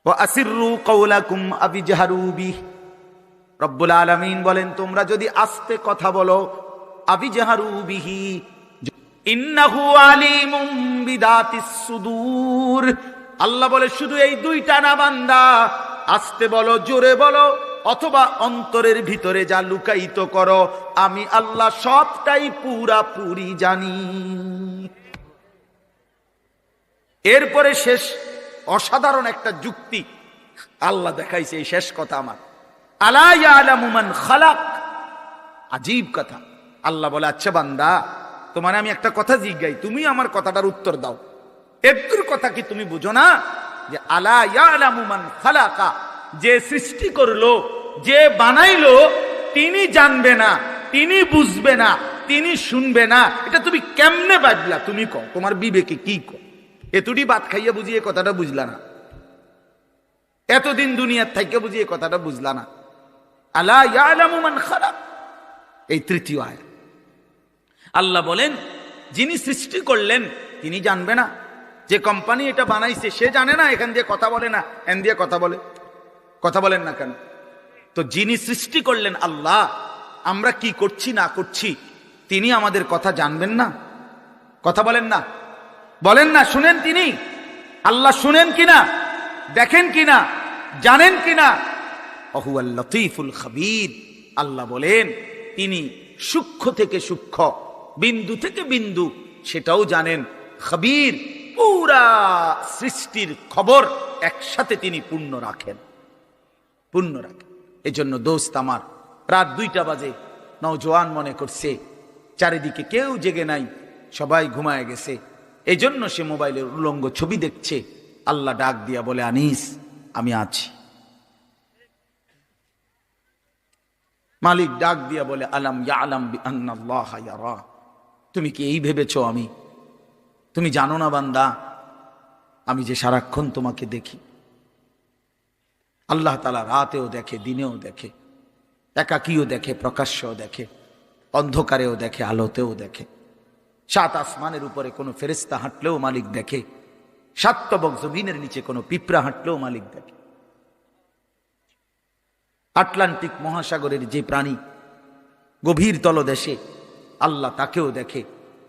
ওয়া আসিররু কাওলাকুম আবিজহারু বিহি, রব্বুল আলামিন বলেন তোমরা যদি আস্তে কথা বলো, আবিজহারু বিহি ইন্নাহু আলিমুম বিদাতিস সুদূর, আল্লাহ বলে শুধু এই দুইটা না বান্দা, আস্তে বলো, জোরে বলো, অথবা অন্তরের ভিতরে যা লুকায়িত করো, আমি আল্লাহ সবটাই পুরাপুরি জানি। এরপরে শেষ অসাধারণ একটা যুক্তি আল্লাহ দেখাইছে, এই শেষ কথা আমার, আলা ইয়ালামু মান খালাক, আজীব কথা। আল্লাহ বলে আচ্ছা বান্দা, তোমার আমি একটা কথা জিজ্ঞাই, তুমি আমার কথাটার উত্তর দাও। একটুর কথা কি তুমি বুঝো না যে আলা ইয়ালামু মান খালাকা, যে সৃষ্টি করলো, যে বানাইলো, তিনি জানবে না, তিনি বুঝবে না, তিনি শুনবে না, এটা তুমি কেমনে বাজলা? তুমি কও, তোমার বিবেকে কি কও? এতটি ভাত খাইয়া বুঝিয়ে কথাটা বুঝলা না? এতদিন দুনিয়ার থেকে বুঝিয়ে কথাটা বুঝলা না? আলা ইয়ালামু মান খালাক, এই তৃতীয় আয়াত। আল্লাহ বলেন যিনি সৃষ্টি করলেন তিনি জানবে না? যে কোম্পানি এটা বানাইছে সে জানে না এখান দিয়ে কথা বলে না, এন দিয়ে কথা বলে? কথা বলেন না কেন? তো যিনি সৃষ্টি করলেন আল্লাহ, আমরা কি করছি না করছি তিনি আমাদের কথা জানবেন না? কথা বলেন না, বলেন না, শুনেন তিনি? আল্লাহ শুনেন কিনা, দেখেন কিনা, জানেন কিনা? ওহুয়াল লতীফুল খবীর, আল্লাহ বলেন তিনি সূক্ষ্ম থেকে সূক্ষ্ম, বিন্দু থেকে বিন্দু সেটাও জানেন। খবীর, পুরা সৃষ্টির খবর একসাথে তিনি পূর্ণ রাখেন, পূর্ণ রাখেন। এজন্য দোস্ত আমার, রাত 2টা বাজে, নওজোয়ান মনে করছে চারিদিকে কেউ জেগে নাই, সবাই ঘুমায় গেছে, এজন্য সে মোবাইলের উলঙ্গ ছবি দেখছে। আল্লাহ ডাক দিয়া বলে আনিস আমি আছি। মালিক ডাক দিয়া বলে আলাম ইয়ালাম বিআন্নাল্লাহা ইয়ারা, তুমি কি এই ভেবেছো তুমি জানো না বান্দা আমি যে সারাক্ষণ তোমাকে দেখি? আল্লাহ তাআলা রাতেও দেখে, দিনেও দেখে, একাকীও দেখে, প্রকাশ্যও দেখে, অন্ধকারেও দেখে, আলোতেও দেখে। 7 আসমানের উপরে কোনো ফেরেশতা হাঁটলেও মালিক দেখে, 7 তবক জমিনের নিচে কোনো পিঁপড়া হাঁটলেও মালিক দেখে। আটলান্টিক মহাসাগরের যে প্রাণী গভীর তলদেশে, আল্লাহ তাকেও দেখে।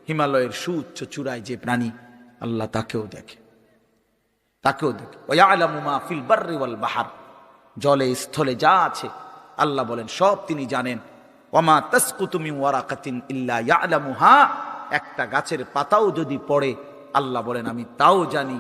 হিমালয়ের সুউচ্চ চূড়ায় যে প্রাণী, আল্লাহ তাকেও দেখে, তাকেও দেখে। ওয়ায়ালামু মা ফিল বাররি ওয়াল বাহর, জলে স্থলে যা আছে আল্লাহ বলেন সব তিনি জানেন। ওয়ামা তাসকুতু মিন ওয়ারাকাতিন ইল্লা ইয়ালামুহা, একটা গাছের পাতাও যদি পড়ে আল্লাহ বলেন আমি তাও জানি।